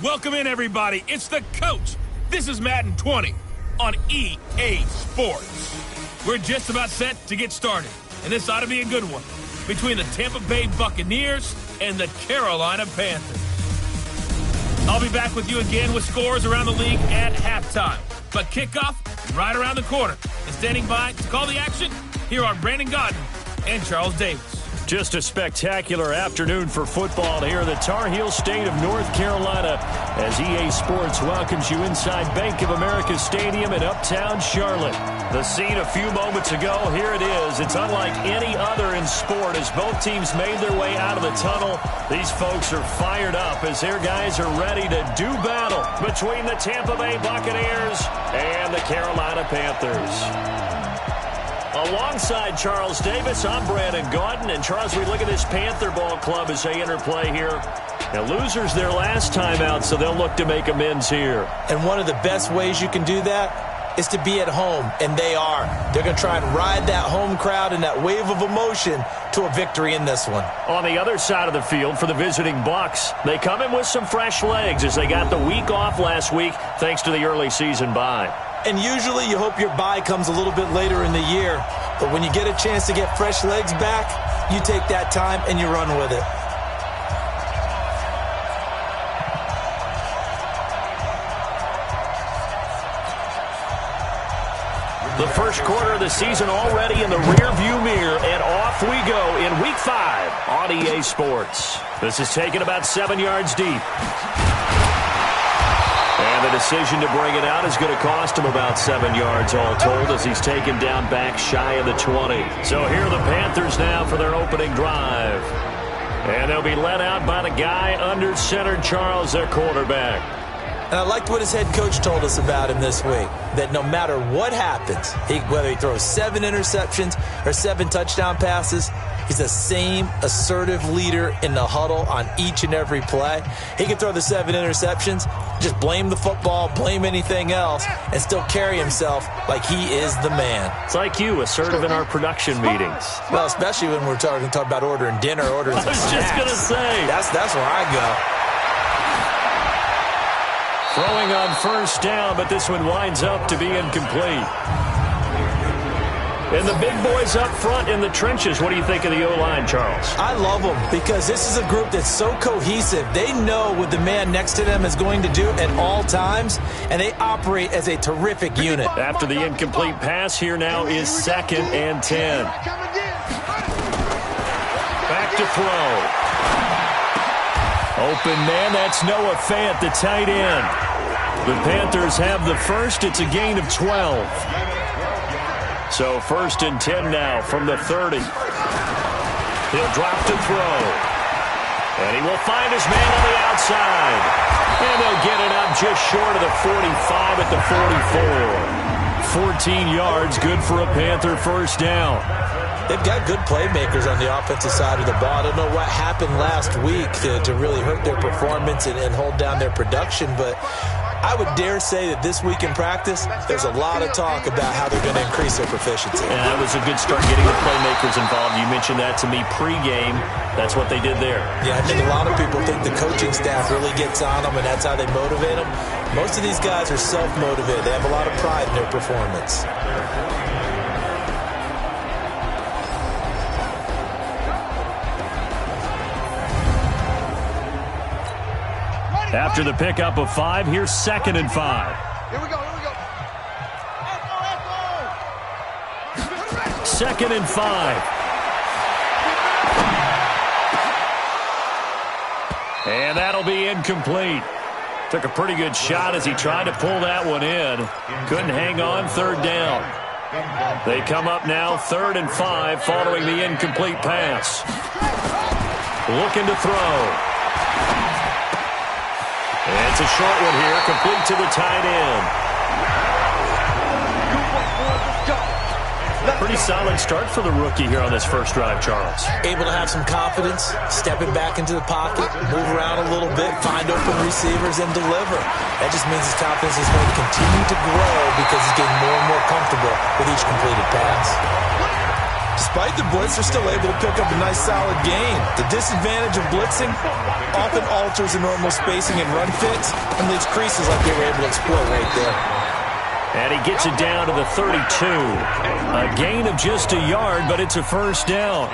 Welcome in, everybody. It's the coach. This is Madden 20 on EA Sports. We're just about set to get started, and this ought to be a good one between the Tampa Bay Buccaneers and the Carolina Panthers. I'll be back with you again with scores around the league at halftime. But kickoff right around the corner. And standing by to call the action, here are Brandon Godden and Charles Davis. Just a spectacular afternoon for football here in the Tar Heel state of North Carolina as EA Sports welcomes you inside Bank of America Stadium in uptown Charlotte. The scene a few moments ago, here it is. It's unlike any other in sport as both teams made their way out of the tunnel. These folks are fired up as their guys are ready to do battle between the Tampa Bay Buccaneers and the Carolina Panthers. Alongside Charles Davis, I'm Brandon Gaudin. And Charles, we look at this Panther ball club as they interplay here. Now, losers their last time out, so they'll look to make amends here. And one of the best ways you can do that is to be at home, and they are. They're going to try and ride that home crowd and that wave of emotion to a victory in this one. On the other side of the field for the visiting Bucs, they come in with some fresh legs as they got the week off last week thanks to the early season bye. And usually you hope your bye comes a little bit later in the year. But when you get a chance to get fresh legs back, you take that time and you run with it. The first quarter of the season already in the rearview mirror, and off we go in Week 5 on EA Sports. This is taken about 7 yards deep. And the decision to bring it out is going to cost him about 7 yards all told as he's taken down back shy of the 20. So here are the Panthers now for their opening drive. And they'll be led out by the guy under center, Charles, their quarterback. And I liked what his head coach told us about him this week, that no matter what happens, whether he throws 7 interceptions or 7 touchdown passes, he's the same assertive leader in the huddle on each and every play. He can throw the 7 interceptions, just blame the football, blame anything else, and still carry himself like he is the man. It's like you, assertive in our production meetings. Well, especially when we're talking about ordering dinner, ordering some snacks. I was just going to say. That's where I go. Throwing on first down, but this one winds up to be incomplete. And the big boys up front in the trenches. What do you think of the O-line, Charles? I love them because this is a group that's so cohesive. They know what the man next to them is going to do at all times, and they operate as a terrific unit. After the incomplete pass, here now is 2nd and 10. Back to throw. Open man, that's Noah Fant, the tight end. The Panthers have the first. It's a gain of 12. So 1st and 10 now from the 30. He'll drop to throw. And he will find his man on the outside. And they'll get it up just short of the 45 at the 44. 14 yards, good for a Panther first down. They've got good playmakers on the offensive side of the ball. I don't know what happened last week to really hurt their performance and hold down their production, but I would dare say that this week in practice, there's a lot of talk about how they're going to increase their proficiency. And that was a good start getting the playmakers involved. You mentioned that to me pregame. That's what they did there. Yeah, I think a lot of people think the coaching staff really gets on them, and that's how they motivate them. Most of these guys are self-motivated. They have a lot of pride in their performance. After the pickup of 5, here's 2nd and 5. Here we go. 2nd and 5. And that'll be incomplete. Took a pretty good shot as he tried to pull that one in. Couldn't hang on, 3rd down. They come up now 3rd and 5 following the incomplete pass. Looking to throw. And it's a short one here, complete to the tight end. Pretty solid start for the rookie here on this first drive, Charles. Able to have some confidence, stepping back into the pocket, move around a little bit, find open receivers, and deliver. That just means his confidence is going to continue to grow because he's getting more and more comfortable with each completed pass. Despite the blitz, they're still able to pick up a nice solid gain. The disadvantage of blitzing often alters the normal spacing and run fits and leaves creases like they were able to exploit right there. And he gets it down to the 32. A gain of just a yard, but it's a first down.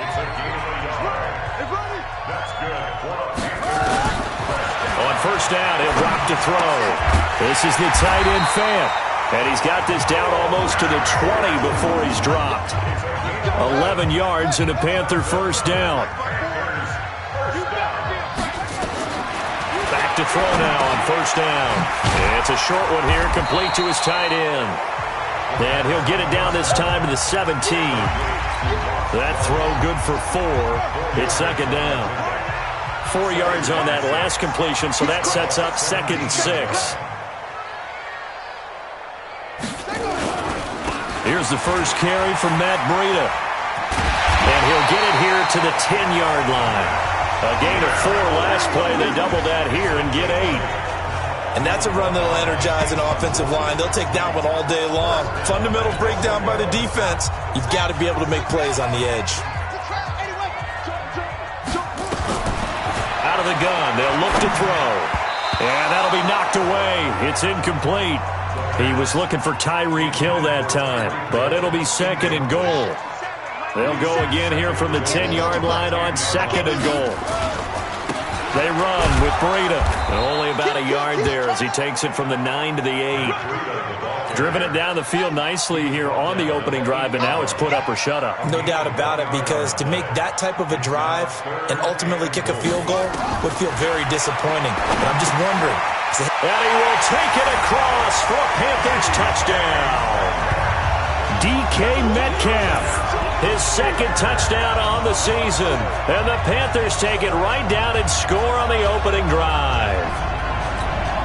On first down, he'll drop to throw. This is the tight end Fant. And he's got this down almost to the 20 before he's dropped. 11 yards and a Panther first down. Back to throw now on first down. It's a short one here, complete to his tight end. And he'll get it down this time to the 17. That throw good for 4. It's second down. 4 yards on that last completion, so that sets up 2nd and 6. Here's the first carry from Matt Breida. And he'll get it here to the 10-yard line. A gain of 4 last play. They double that here and get 8. And that's a run that'll energize an offensive line. They'll take that one all day long. Fundamental breakdown by the defense. You've got to be able to make plays on the edge. Out of the gun. They'll look to throw. And that'll be knocked away. It's incomplete. He was looking for Tyreek Hill that time, but it'll be 2nd and goal. They'll go again here from the 10-yard line on 2nd and goal. They run with Breida. And only about a yard there as he takes it from the 9 to the 8. Driven it down the field nicely here on the opening drive, and now it's put up or shut up. No doubt about it, because to make that type of a drive and ultimately kick a field goal would feel very disappointing. But I'm just wondering. And he will take it across for a Panthers touchdown. DK Metcalf, his 2nd touchdown on the season. And the Panthers take it right down and score on the opening drive.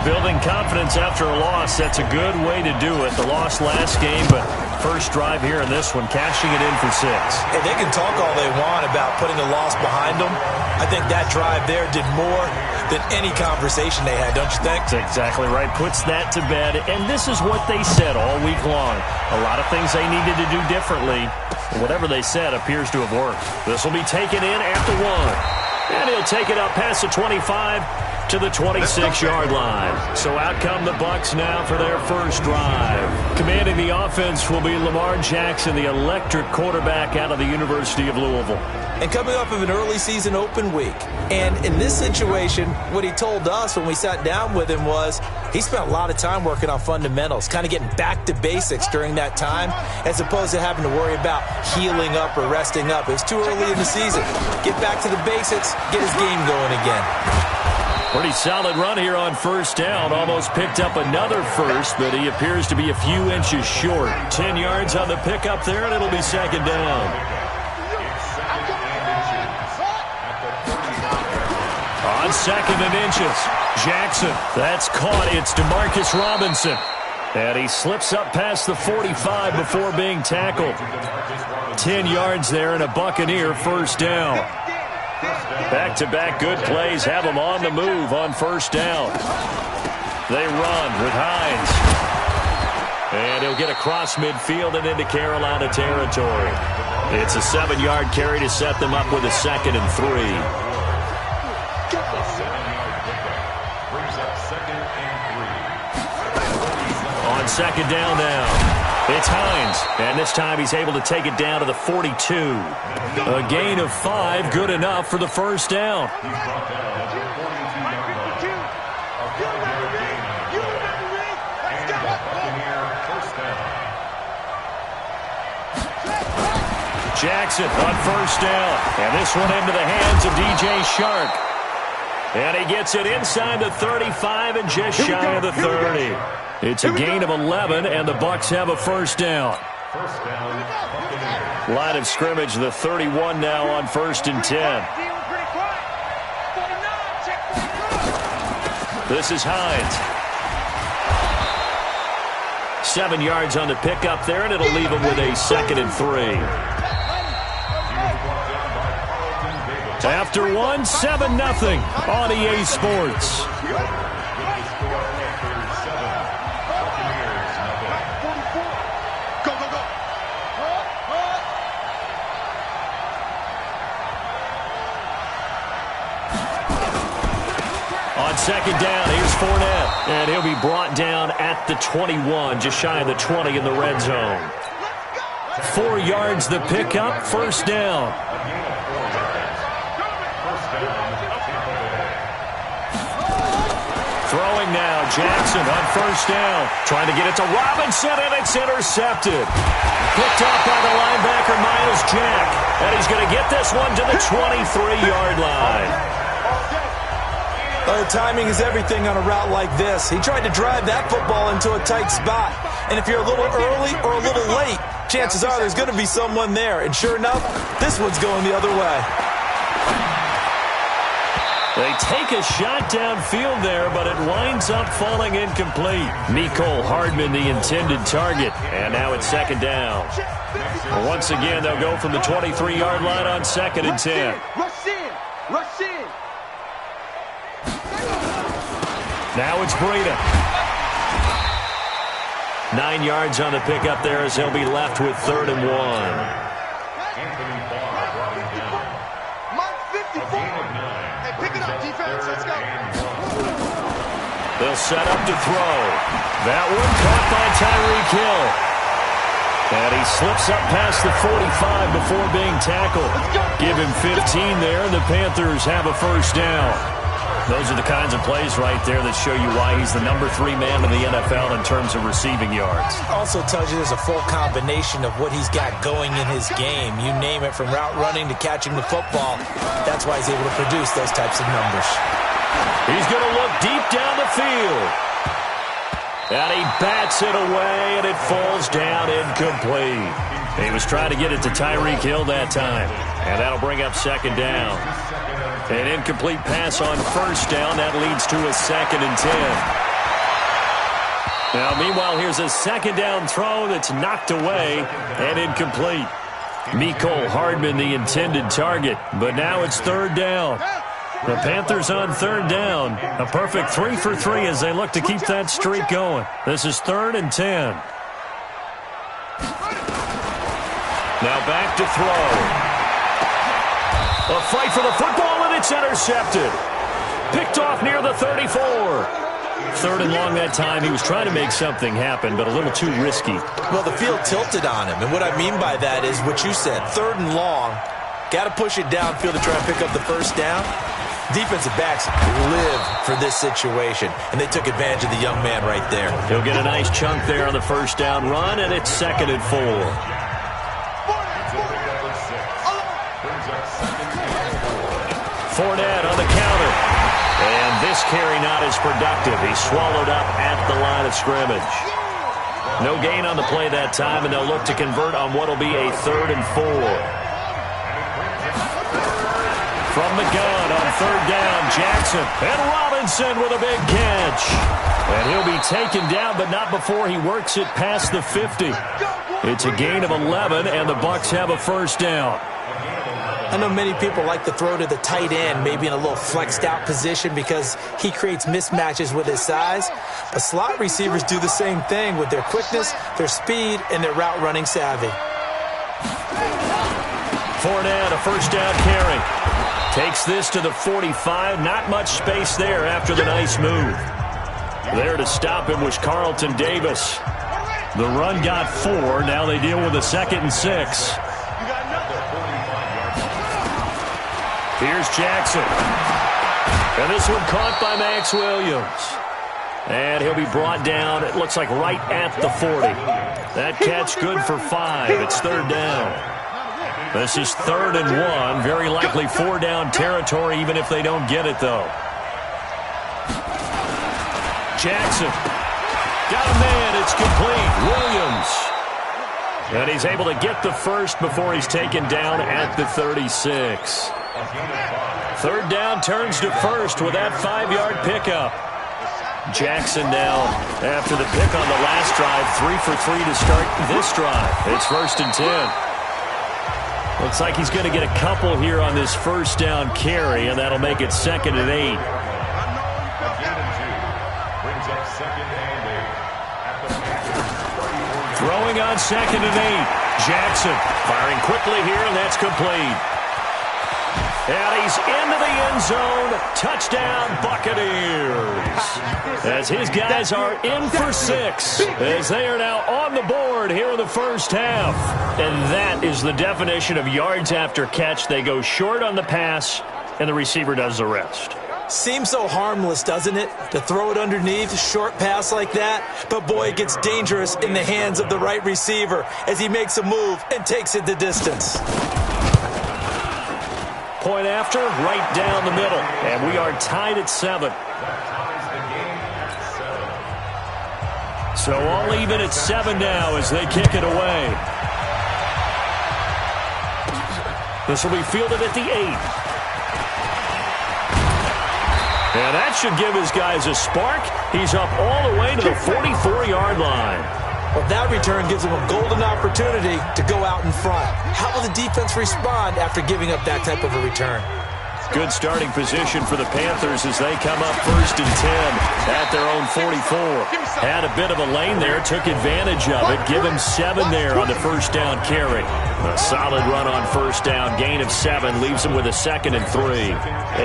Building confidence after a loss, that's a good way to do it. The loss last game, but first drive here in this one, cashing it in for 6. Hey, they can talk all they want about putting a loss behind them. I think that drive there did more than any conversation they had, don't you think? That's exactly right. Puts that to bed. And this is what they said all week long. A lot of things they needed to do differently. Whatever they said appears to have worked. This will be taken in at the 1. And he'll take it up past the 25 to the 26-yard line. So out come the Bucs now for their first drive. Commanding the offense will be Lamar Jackson, the electric quarterback out of the University of Louisville. And coming off of an early season open week. And in this situation, what he told us when we sat down with him was he spent a lot of time working on fundamentals, kind of getting back to basics during that time, as opposed to having to worry about healing up or resting up. It was too early in the season. Get back to the basics, get his game going again. Pretty solid run here on first down. Almost picked up another first, but he appears to be a few inches short. 10 yards on the pickup there, and it'll be 2nd down. On 2nd and inches, Jackson. That's caught. It's DeMarcus Robinson. And he slips up past the 45 before being tackled. 10 yards there and a Buccaneer first down. Back-to-back good plays have them on the move on first down. They run with Hines. And he'll get across midfield and into Carolina territory. It's a 7-yard carry to set them up with a 2nd and 3. On 2nd down now. It's Hines, and this time he's able to take it down to the 42. A gain of 5, good enough for the first down. Jackson on first down, and this one into the hands of DJ Shark. And he gets it inside the 35 and just shy of the 30. It's a gain of 11, and the Bucs have a first down. Line of scrimmage, the 31 now on 1st and 10. This is Hines. 7 yards on the pickup there, and it'll leave him with a 2nd and 3. After 1, 7-0 on EA Sports. On second down, here's Fournette. And he'll be brought down at the 21, just shy of the 20 in the red zone. 4 yards the pickup, first down. Throwing now, Jackson on first down. Trying to get it to Robinson, and it's intercepted. Picked off by the linebacker, Miles Jack. And he's going to get this one to the 23-yard line. Oh, timing is everything on a route like this. He tried to drive that football into a tight spot. And if you're a little early or a little late, chances are there's going to be someone there. And sure enough, this one's going the other way. They take a shot downfield there, but it winds up falling incomplete. Mecole Hardman, the intended target. And now it's second down. Once again, they'll go from the 23-yard line on second and 10. Rush in! Rush in! Now it's Breida. 9 yards on the pickup there as he'll be left with 3rd and 1. They'll set up to throw. That one caught by Tyreek Hill. And he slips up past the 45 before being tackled. Give him 15 there, and the Panthers have a first down. Those are the kinds of plays right there that show you why he's the number 3 man in the NFL in terms of receiving yards. Also tells you there's a full combination of what he's got going in his game. You name it, from route running to catching the football. That's why he's able to produce those types of numbers. He's going to look deep down the field. And he bats it away, and it falls down incomplete. He was trying to get it to Tyreek Hill that time. And that'll bring up second down. An incomplete pass on first down. That leads to a 2nd and 10. Now, meanwhile, here's a second down throw that's knocked away and incomplete. Mecole Hardman, the intended target. But now it's 3rd down. The Panthers on 3rd down. A perfect 3 for 3 as they look to keep that streak going. This is 3rd and 10. Now back to throw. A fight for the football, and it's intercepted. Picked off near the 34. 3rd and long that time. He was trying to make something happen, but a little too risky. Well, the field tilted on him, and what I mean by that is what you said. 3rd and long. Got to push it downfield to try and pick up the first down. Defensive backs live for this situation, and they took advantage of the young man right there. He'll get a nice chunk there on the first down run, and it's 2nd and 4. Fournette on the counter. And this carry not as productive. He's swallowed up at the line of scrimmage. No gain on the play that time, and they'll look to convert on what will be a 3rd and 4. From the gun on 3rd down, Jackson. And Robinson with a big catch. And he'll be taken down, but not before he works it past the 50. It's a gain of 11, and the Bucs have a first down. I know many people like to throw to the tight end, maybe in a little flexed out position because he creates mismatches with his size. But slot receivers do the same thing with their quickness, their speed, and their route running savvy. Fournette, a first down carry. Takes this to the 45. Not much space there after the nice move. There to stop him was Carlton Davis. The run got 4. Now they deal with a 2nd and 6. Here's Jackson. And this one caught by Max Williams. And he'll be brought down, it looks like right at the 40. That catch good for 5. It's 3rd down. This is 3rd and 1. Very likely 4-down territory, even if they don't get it, though. Jackson. Got a man. It's complete. Williams. And he's able to get the first before he's taken down at the 36. 3rd down turns to 1st with that 5-yard pickup. Jackson now, after the pick on the last drive, 3 for 3 to start this drive. It's 1st and 10. Looks like he's going to get a couple here on this first down carry, and that'll make it 2nd and 8. Throwing on 2nd and 8. Jackson firing quickly here, and that's complete. And he's into the end zone. Touchdown, Buccaneers. As his guys are in for 6. As they are now on the board here in the first half. And that is the definition of yards after catch. They go short on the pass, and the receiver does the rest. Seems so harmless, doesn't it? To throw it underneath, a short pass like that. But boy, it gets dangerous in the hands of the right receiver as he makes a move and takes it the distance. Point after, right down the middle. And we are tied at 7. So all even at 7 now as they kick it away. This will be fielded at the 8. And that should give his guys a spark. He's up all the way to the 44-yard line. Well, that return gives him a golden opportunity to go out in front. How will the defense respond after giving up that type of a return? Good starting position for the Panthers as they come up 1st and 10 at their own 44. Had a bit of a lane there, took advantage of it. Give him 7 there on the first down carry. A solid run on first down, gain of 7, leaves him with a 2nd and 3.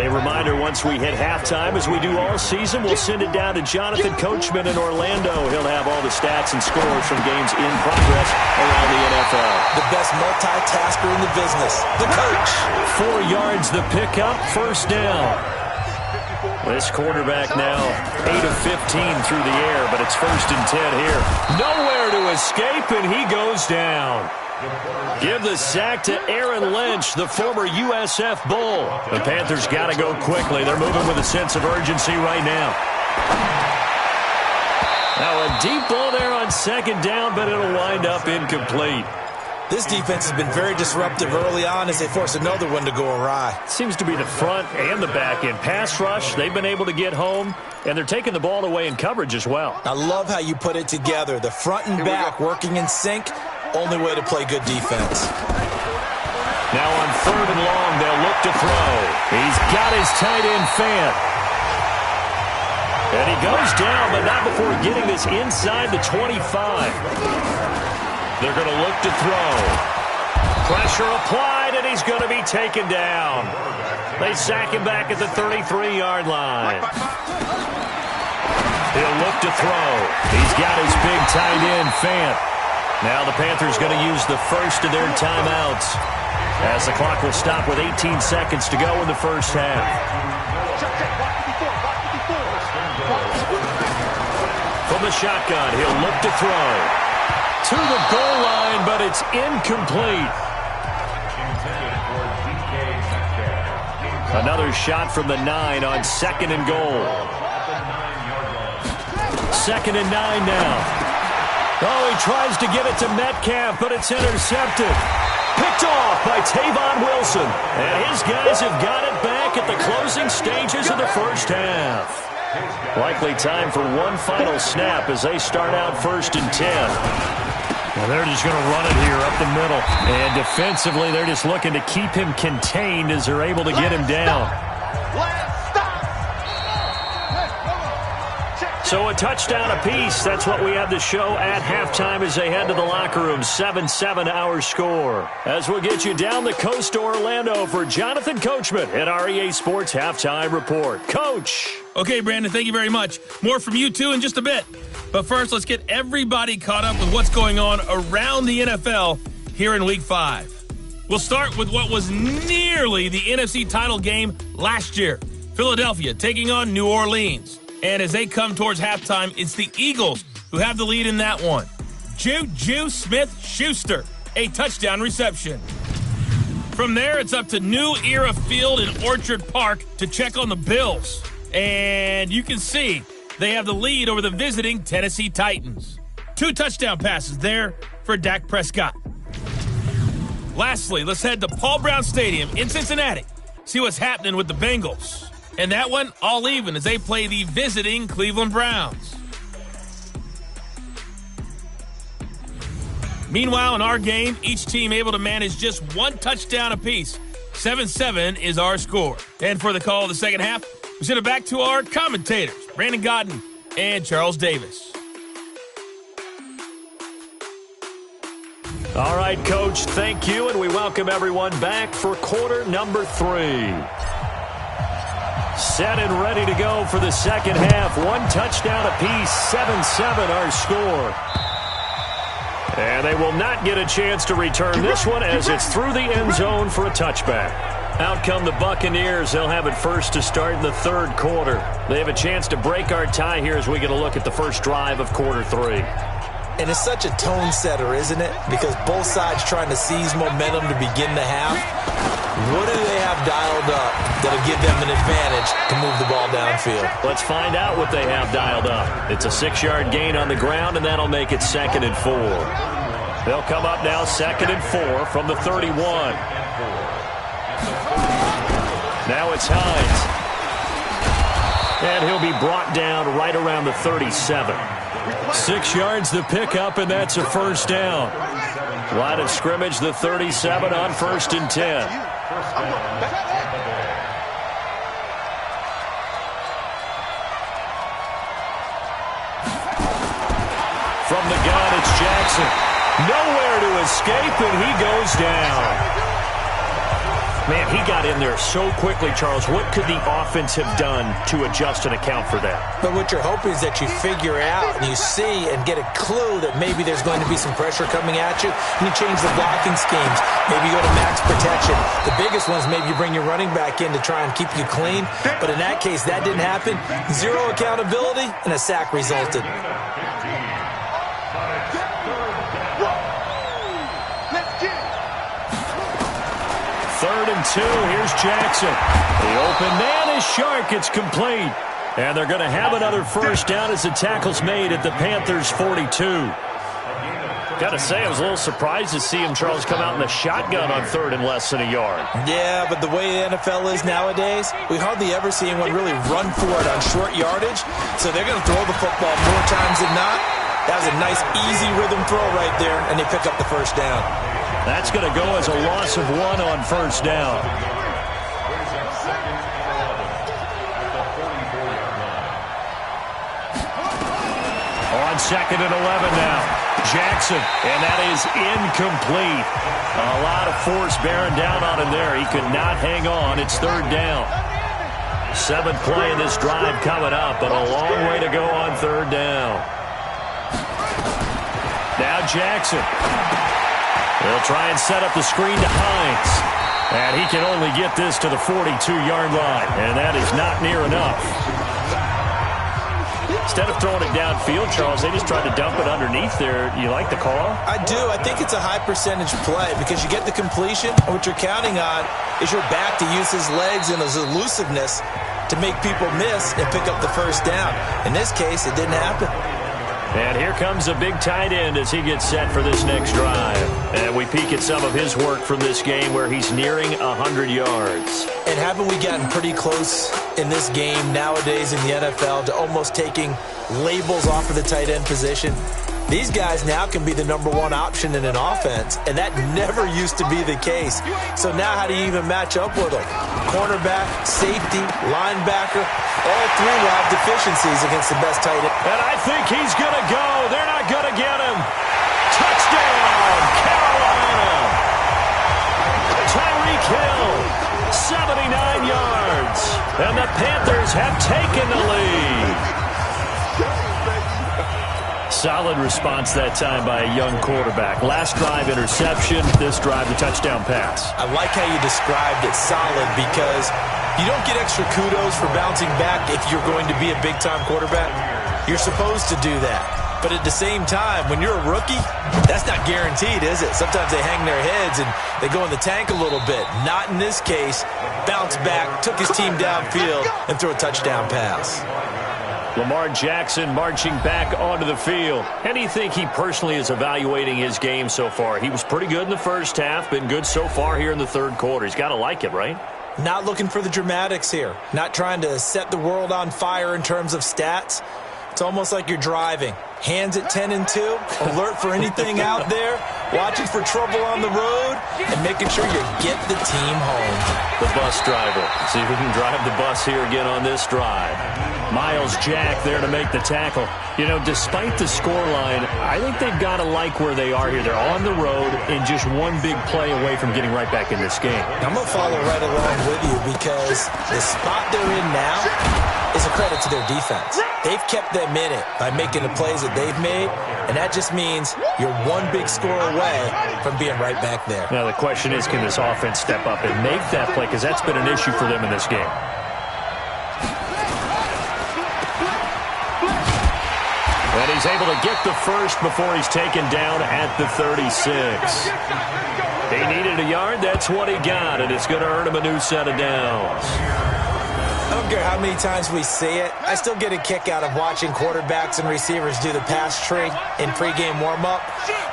A reminder, once we hit halftime, as we do all season, we'll send it down to Jonathan Coachman in Orlando. He'll have all the stats and scores from games in progress around the NFL. The best multitasker in the business, the coach. 4 yards the pickup, first down. This quarterback now 8 of 15 through the air, but it's 1st and 10 here. Nowhere to escape, and he goes down. Give the sack to Aaron Lynch, the former USF Bull. The Panthers got to go quickly. They're moving with a sense of urgency right now. Now a deep ball there on 2nd down, but it'll wind up incomplete. This defense has been very disruptive early on as they force another one to go awry. Seems to be the front and the back end. Pass rush, they've been able to get home, and they're taking the ball away in coverage as well. I love how you put it together. The front and back working in sync. Only way to play good defense. Now on 3rd and long, they'll look to throw. He's got his tight end Fant. And he goes down, but not before getting this inside the 25. They're going to look to throw. Pressure applied, and he's going to be taken down. They sack him back at the 33-yard line. He'll look to throw. He's got his big tight end Fant. Now the Panthers going to use the first of their timeouts as the clock will stop with 18 seconds to go in the first half. From the shotgun, he'll look to throw. To the goal line, but it's incomplete. Another shot from the 9 on 2nd and goal. 2nd and 9 now. Oh, he tries to get it to Metcalf, but it's intercepted. Picked off by Tavon Wilson. And his guys have got it back at the closing stages of the first half. Likely time for one final snap as they start out 1st and 10. Well, they're just going to run it here up the middle. And defensively, they're just looking to keep him contained as they're able to get him down. So a touchdown apiece. That's what we have to show at halftime as they head to the locker room. 7-7 our score. As we'll get you down the coast to Orlando for Jonathan Coachman at our EA Sports Halftime Report. Coach. Okay, Brandon, thank you very much. More from you two in just a bit. But first, let's get everybody caught up with what's going on around the NFL here in Week 5. We'll start with what was nearly the NFC title game last year. Philadelphia taking on New Orleans. And as they come towards halftime, it's the Eagles who have the lead in that one. Juju Smith-Schuster, a touchdown reception. From there, it's up to New Era Field in Orchard Park to check on the Bills. And you can see they have the lead over the visiting Tennessee Titans. 2 touchdown passes there for Dak Prescott. Lastly, let's head to Paul Brown Stadium in Cincinnati. See what's happening with the Bengals. And that one, all even as they play the visiting Cleveland Browns. Meanwhile, in our game, each team able to manage just 1 touchdown apiece. 7-7 is our score. And for the call of the second half, we send it back to our commentators, Brandon Godden and Charles Davis. All right, Coach, thank you, and we welcome everyone back for quarter number 3. Set and ready to go for the second half. 1 touchdown apiece, 7-7 our score. And they will not get a chance to return this one as it's through the end zone for a touchback. Out come the Buccaneers. They'll have it first to start in the third quarter. They have a chance to break our tie here as we get a look at the first drive of quarter 3. And it's such a tone setter, isn't it? Because both sides trying to seize momentum to begin the half. What do they have dialed up that'll give them an advantage to move the ball downfield? Let's find out what they have dialed up. It's a 6-yard gain on the ground, and that'll make it 2nd and 4. They'll come up now 2nd and 4 from the 31. Now it's Hines. And he'll be brought down right around the 37. 6 yards the pickup, and that's a first down. Line of scrimmage, the 37 on 1st and 10. From the gun, it's Jackson. Nowhere to escape, and he goes down. Man, he got in there so quickly, Charles. What could the offense have done to adjust and account for that? But what you're hoping is that you figure out and you see and get a clue that maybe there's going to be some pressure coming at you, and you change the blocking schemes. Maybe you go to max protection. The biggest one is maybe you bring your running back in to try and keep you clean. But in that case, that didn't happen. 0 accountability, and a sack resulted. 3rd and 2. Here's Jackson. The open man is Shark. It's complete. And they're going to have another first down as the tackle's made at the Panthers' 42. Got to say, I was a little surprised to see him, Charles, come out in the shotgun on 3rd and less than a yard. Yeah, but the way the NFL is nowadays, we hardly ever see anyone really run for it on short yardage. So they're going to throw the football more times than not. That was a nice, easy rhythm throw right there, and they pick up the first down. That's going to go as a loss of 1 on first down. On 2nd and 11 now. Jackson, and that is incomplete. A lot of force bearing down on him there. He could not hang on. It's 3rd down. 7th play in this drive coming up, but a long way to go on 3rd down. Now Jackson. They'll try and set up the screen to Hines. And he can only get this to the 42-yard line. And that is not near enough. Instead of throwing it downfield, Charles, they just tried to dump it underneath there. You like the call? I do. I think it's a high-percentage play because you get the completion, and what you're counting on is your back to use his legs and his elusiveness to make people miss and pick up the first down. In this case, it didn't happen. And here comes a big tight end as he gets set for this next drive. And we peek at some of his work from this game where he's nearing 100 yards. And haven't we gotten pretty close in this game nowadays in the NFL to almost taking labels off of the tight end position? These guys now can be the #1 option in an offense, and that never used to be the case. So now how do you even match up with them? Cornerback, safety, linebacker, all 3 will have deficiencies against the best tight end. And I think he's going to go. They're not going to get him. Touchdown, Carolina. Tyreek Hill, 79 yards. And the Panthers have taken the lead. Solid response that time by a young quarterback. Last drive, interception. This drive, the touchdown pass. I like how you described it, solid, because you don't get extra kudos for bouncing back if you're going to be a big-time quarterback. You're supposed to do that. But at the same time, when you're a rookie, that's not guaranteed, is it? Sometimes they hang their heads and they go in the tank a little bit. Not in this case. Bounce back, took his team downfield, and threw a touchdown pass. Lamar Jackson marching back onto the field. How do you think he personally is evaluating his game so far? He was pretty good in the first half, been good so far here in the third quarter. He's got to like it, right? Not looking for the dramatics here. Not trying to set the world on fire in terms of stats. It's almost like you're driving. Hands at 10 and 2, alert for anything out there, watching for trouble on the road, and making sure you get the team home. The bus driver. See if we can drive the bus here again on this drive. Miles Jack there to make the tackle. You know, despite the scoreline, I think they've got to like where they are here. They're on the road and just one big play away from getting right back in this game. I'm going to follow right along with you because the spot they're in now is a credit to their defense. They've kept them in it by making the plays that they've made, and that just means you're one big score away from being right back there. Now the question is, can this offense step up and make that play? Because that's been an issue for them in this game. And he's able to get the first before he's taken down at the 36. He needed a yard. That's what he got, and it's going to earn him a new set of downs. I don't care how many times we see it. I still get a kick out of watching quarterbacks and receivers do the pass tree in pregame warm-up.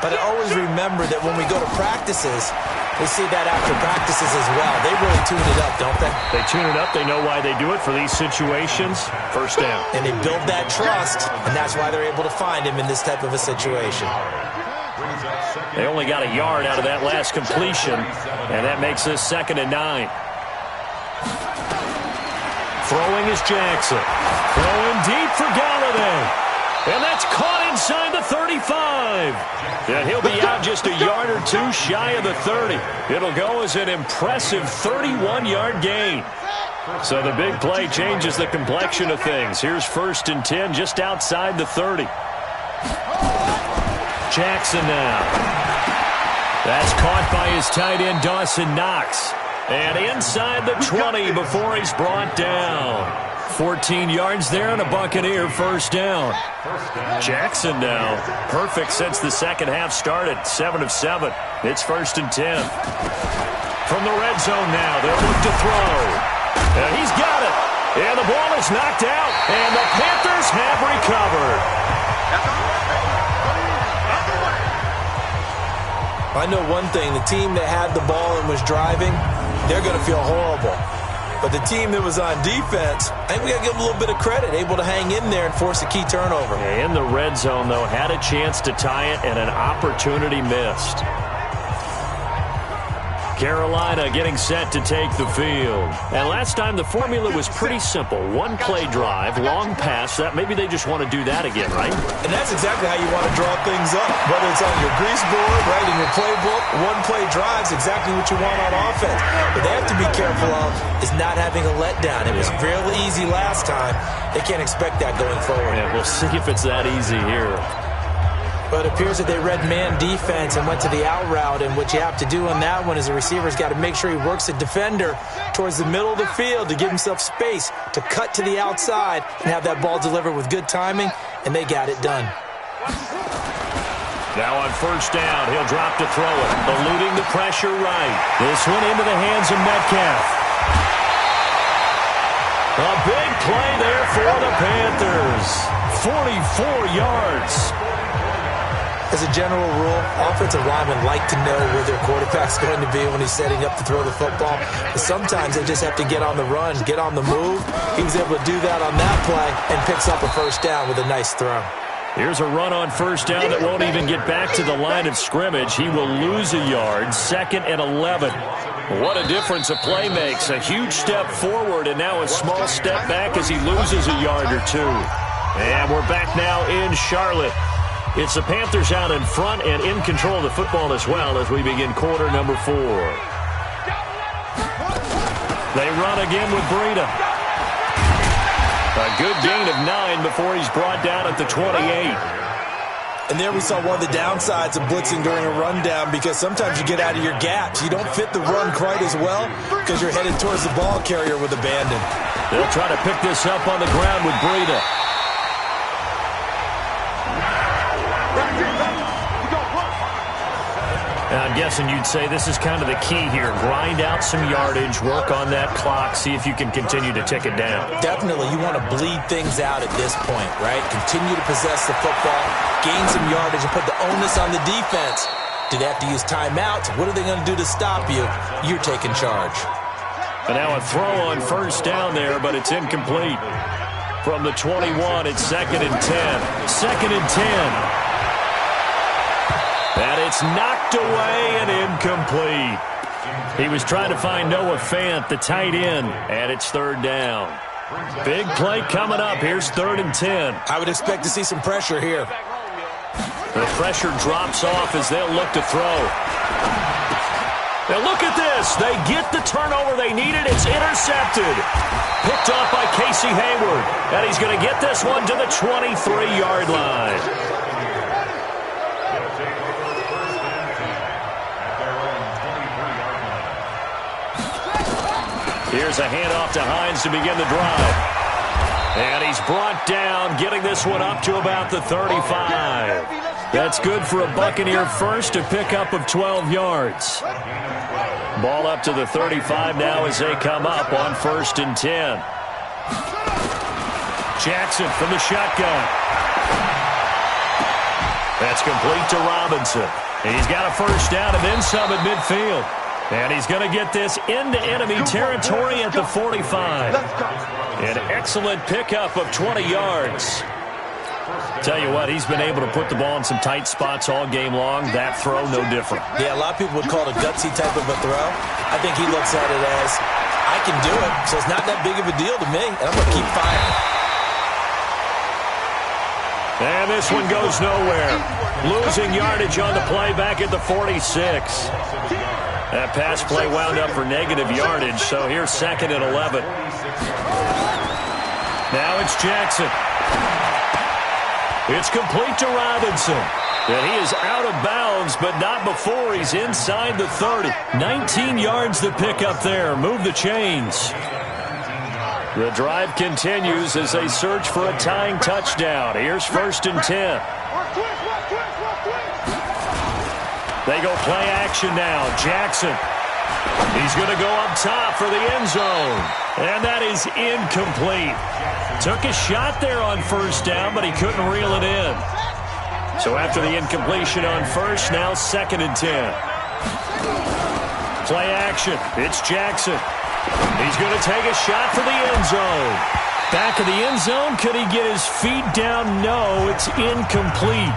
But I always remember that when we go to practices, we see that after practices as well. They really tune it up, don't they? They tune it up. They know why they do it for these situations. First down. And they build that trust, and that's why they're able to find him in this type of a situation. They only got a yard out of that last completion, and that makes this 2nd and 9. Throwing is Jackson. Throwing deep for Galladay. And that's caught inside the 35. And he'll be out just a yard or two shy of the 30. It'll go as an impressive 31-yard gain. So the big play changes the complexion of things. Here's 1st and 10 just outside the 30. Jackson now. That's caught by his tight end, Dawson Knox. And inside the 20 before he's brought down. 14 yards there and a Buccaneer first down. Jackson now, perfect since the second half started, 7 of 7. It's 1st and 10. From the red zone now, they'll look to throw. And he's got it. And the ball is knocked out. And the Panthers have recovered. I know one thing. The team that had the ball and was driving, they're going to feel horrible. But the team that was on defense, I think we got to give them a little bit of credit, able to hang in there and force a key turnover. In the red zone, though, had a chance to tie it and an opportunity missed. Carolina getting set to take the field. And last time the formula was pretty simple. One play drive, long pass. That maybe they just want to do that again, right? And that's exactly how you want to draw things up. Whether it's on your grease board, right, in your playbook, one play drive's exactly what you want on offense. What they have to be careful of is not having a letdown. It was real easy last time. They can't expect that going forward. Yeah, we'll see if it's that easy here. But it appears that they read man defense and went to the out route. And what you have to do on that one is the receiver's got to make sure he works the defender towards the middle of the field to give himself space to cut to the outside and have that ball delivered with good timing, and they got it done. Now on 1st down, he'll drop to throw it, eluding the pressure right. This one into the hands of Metcalf. A big play there for the Panthers. 44 yards. As a general rule, offensive linemen like to know where their quarterback's going to be when he's setting up to throw the football. But sometimes they just have to get on the run, get on the move. He was able to do that on that play and picks up a 1st down with a nice throw. Here's a run on 1st down that won't even get back to the line of scrimmage. He will lose a yard, 2nd and 11. What a difference a play makes. A huge step forward and now a small step back as he loses a yard or two. And we're back now in Charlotte. It's the Panthers out in front and in control of the football as well as we begin quarter number 4. They run again with Breida. A good gain of 9 before he's brought down at the 28. And there we saw one of the downsides of blitzing during a rundown, because sometimes you get out of your gaps. You don't fit the run quite as well because you're headed towards the ball carrier with abandon. They'll try to pick this up on the ground with Breida. I'm guessing you'd say this is kind of the key here. Grind out some yardage, work on that clock, see if you can continue to tick it down. Definitely. You want to bleed things out at this point, right? Continue to possess the football, gain some yardage, and put the onus on the defense. Do they have to use timeouts? What are they going to do to stop you? You're taking charge. And now a throw on 1st down there, but it's incomplete. From the 21, it's 2nd and 10. 2nd and 10. And it's knocked away and incomplete. He was trying to find Noah Fant, the tight end, and it's third down. Big play coming up. Here's 3rd and 10. I would expect to see some pressure here. The pressure drops off as they'll look to throw. Now look at this. They get the turnover they needed. It's intercepted. Picked off by Casey Hayward. And he's going to get this one to the 23-yard line. Here's a handoff to Hines to begin the drive. And he's brought down, getting this one up to about the 35. That's good for a Buccaneer first, a pickup of 12 yards. Ball up to the 35 now as they come up on 1st and 10. Jackson from the shotgun. That's complete to Robinson. And he's got a first down and then some at midfield. And he's going to get this into enemy territory at the 45. An excellent pickup of 20 yards. Tell you what, he's been able to put the ball in some tight spots all game long. That throw, no different. Yeah, a lot of people would call it a gutsy type of a throw. I think he looks at it as, I can do it, so it's not that big of a deal to me, and I'm going to keep firing. And this one goes nowhere. Losing yardage on the play back at the 46. That pass play wound up for negative yardage, so here's 2nd and 11. Now it's Jackson. It's complete to Robinson. And he is out of bounds, but not before he's inside the 30. 19 yards to pick up there. Move the chains. The drive continues as they search for a tying touchdown. Here's 1st and 10. They go play action now. Jackson. He's going to go up top for the end zone. And that is incomplete. Took a shot there on 1st down, but he couldn't reel it in. So after the incompletion on 1st, now 2nd and 10. Play action. It's Jackson. He's going to take a shot for the end zone. Back of the end zone. Could he get his feet down? No, it's incomplete.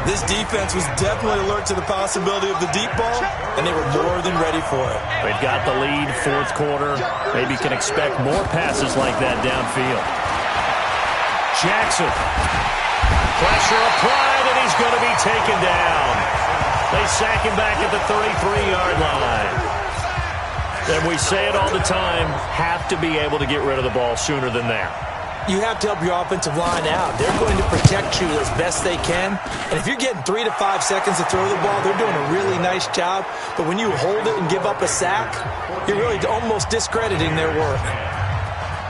This defense was definitely alert to the possibility of the deep ball, and they were more than ready for it. They've got the lead, 4th quarter. Maybe can expect more passes like that downfield. Jackson. Pressure applied, and he's going to be taken down. They sack him back at the 33-yard line. And we say it all the time, have to be able to get rid of the ball sooner than that. You have to help your offensive line out. They're going to protect you as best they can. And if you're getting 3 to 5 seconds to throw the ball, they're doing a really nice job. But when you hold it and give up a sack, you're really almost discrediting their work.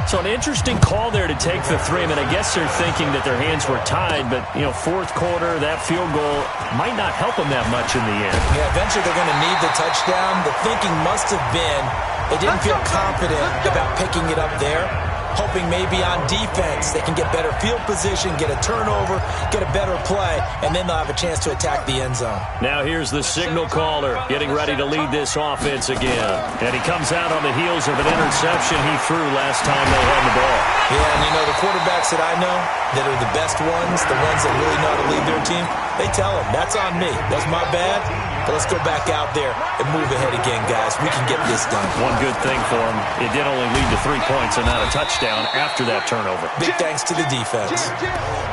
So an interesting call there to take the 3. I mean, I guess they're thinking that their hands were tied, but, 4th quarter, that field goal might not help them that much in the end. Yeah, eventually they're going to need the touchdown. The thinking must have been they didn't feel confident about picking it up there, hoping maybe on defense they can get better field position, get a turnover, get a better play, and then they'll have a chance to attack the end zone. Now here's the signal caller getting ready to lead this offense again. And he comes out on the heels of an interception he threw last time they had the ball. Yeah, and the quarterbacks that I know that are the best ones, the ones that really know how to lead their team, they tell them, that's on me. That's my bad. But let's go back out there and move ahead again, guys. We can get this done. One good thing for him, it did only lead to 3 points and not a touchdown after that turnover. Big thanks to the defense.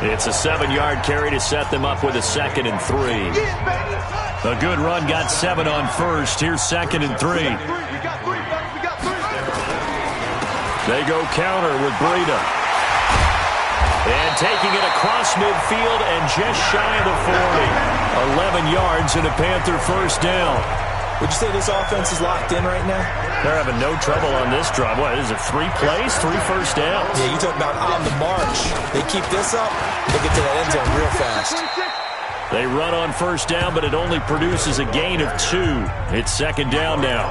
It's a 7-yard carry to set them up with a 2nd and 3. A good run got 7 on 1st. Here's 2nd and 3. They go counter with Breida. And taking it across midfield and just shy of the 40. 11 yards and a Panther first down. Would you say this offense is locked in right now? They're having no trouble on this drive. What, is it 3 plays, 3 first downs? Yeah, you talk about on the march. They keep this up, they get to that end zone real fast. They run on first down, but it only produces a gain of 2. It's 2nd down now.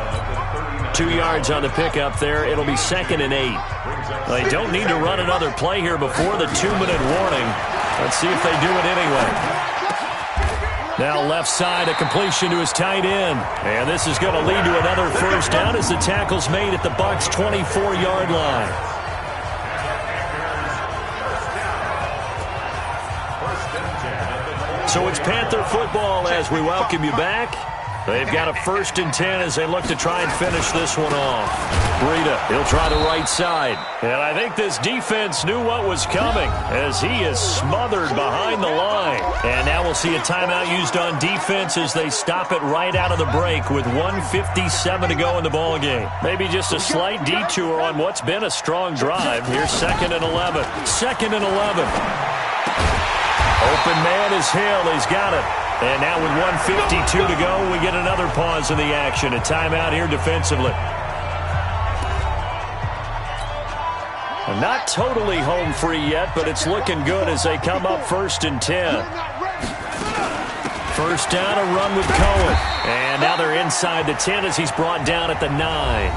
2 yards on the pickup there. It'll be 2nd and 8. They don't need to run another play here before the 2-minute warning. Let's see if they do it anyway. Now left side, a completion to his tight end. And this is going to lead to another first down as the tackle's made at the Bucs' 24-yard line. So it's Panther football as we welcome you back. They've got a 1st and 10 as they look to try and finish this one off. Breida, he'll try the right side. And I think this defense knew what was coming as he is smothered behind the line. And now we'll see a timeout used on defense as they stop it right out of the break with 1:57 to go in the ballgame. Maybe just a slight detour on what's been a strong drive. Here's 2nd and 11. 2nd and 11. Open man is Hill. He's got it. And now with 1:52 to go, we get another pause in the action. A timeout here defensively. And not totally home free yet, but it's looking good as they come up 1st and 10. First down, a run with Cohen. And now they're inside the 10 as he's brought down at the 9.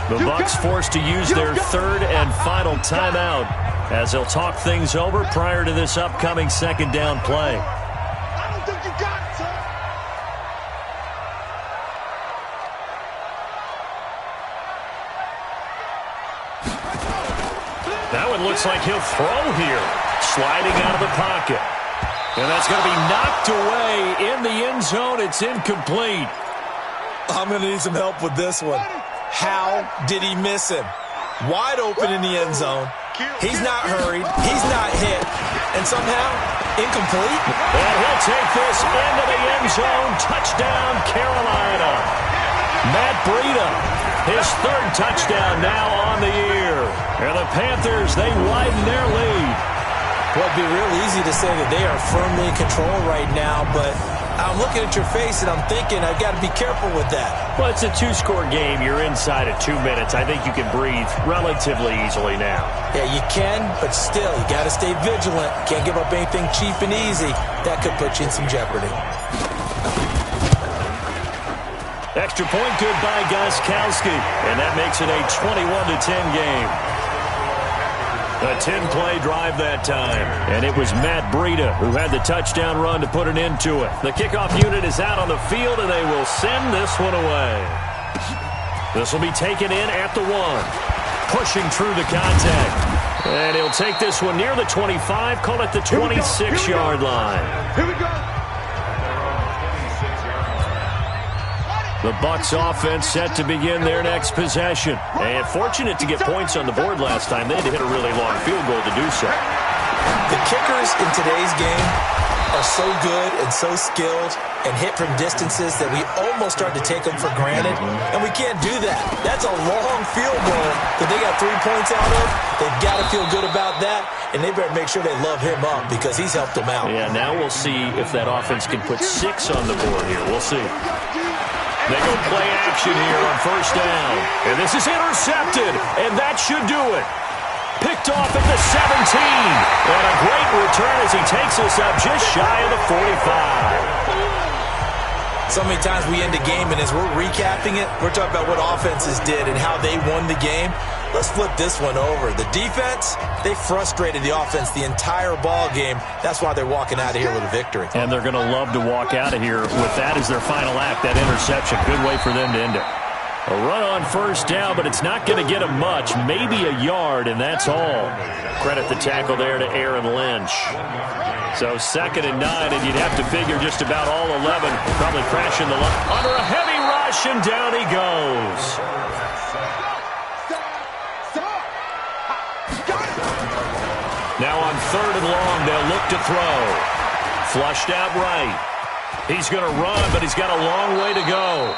The Bucs forced to use their 3rd and final timeout as they'll talk things over prior to this upcoming 2nd down play. That one looks like he'll throw here. Sliding out of the pocket. And that's going to be knocked away in the end zone. It's incomplete. I'm going to need some help with this one. How did he miss him? Wide open in the end zone. He's not hurried. He's not hit. And somehow, incomplete. And he'll take this into the end zone. Touchdown, Carolina. Matt Breida, his 3rd touchdown now on the year. And the Panthers, they widen their lead. Well, it'd be real easy to say that they are firmly in control right now, but I'm looking at your face and I'm thinking I've got to be careful with that. Well, it's a 2-score game. You're inside at 2 minutes. I think you can breathe relatively easily now. Yeah, you can, but still, you got to stay vigilant. Can't give up anything cheap and easy. That could put you in some jeopardy. Extra point good by Gostkowski, and that makes it a 21-10 game. A 10-play drive that time, and it was Matt Breida who had the touchdown run to put an end to it. The kickoff unit is out on the field, and they will send this one away. This will be taken in at the 1, pushing through the contact. And he'll take this one near the 25, call it the 26-yard line. Here we go. The Bucs offense set to begin their next possession. And fortunate to get points on the board last time. They had to hit a really long field goal to do so. The kickers in today's game are so good and so skilled and hit from distances that we almost start to take them for granted. And we can't do that. That's a long field goal that they got 3 points out of. They've got to feel good about that. And they better make sure they love him up because he's helped them out. Yeah, now we'll see if that offense can put 6 on the board here. We'll see. They go play action here on 1st down. And this is intercepted, and that should do it. Picked off at the 17. And a great return as he takes us up just shy of the 45. So many times we end a game, and as we're recapping it, we're talking about what offenses did and how they won the game. Let's flip this one over. The defense, they frustrated the offense the entire ball game. That's why they're walking out of here with a victory. And they're going to love to walk out of here with that as their final act, that interception. Good way for them to end it. A run on 1st down, but it's not going to get them much. Maybe a yard, and that's all. Credit the tackle there to Aaron Lynch. So 2nd and 9, and you'd have to figure just about all 11 probably crashing the line. Under a heavy rush, and down he goes. Now on 3rd and long, they'll look to throw. Flushed out right. He's going to run, but he's got a long way to go.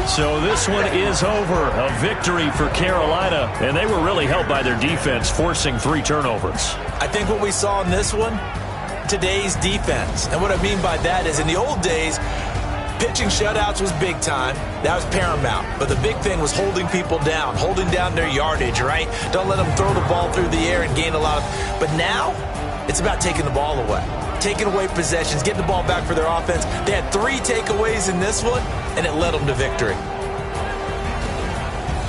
So this one is over. A victory for Carolina, and they were really helped by their defense, forcing 3 turnovers. I think what we saw in this one, today's defense. And what I mean by that is in the old days, pitching shutouts was big time. That was paramount. But the big thing was holding people down, holding down their yardage, right? Don't let them throw the ball through the air and gain a lot of... But now, it's about taking the ball away. Taking away possessions, getting the ball back for their offense. They had 3 takeaways in this one, and it led them to victory.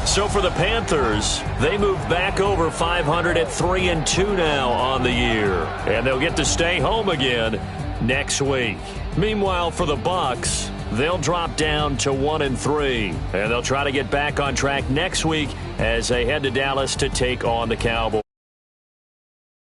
So for the Panthers, they move back over 500 at 3-2 now on the year. And they'll get to stay home again next week. Meanwhile, for the Bucs, they'll drop down to 1-3. And they'll try to get back on track next week as they head to Dallas to take on the Cowboys.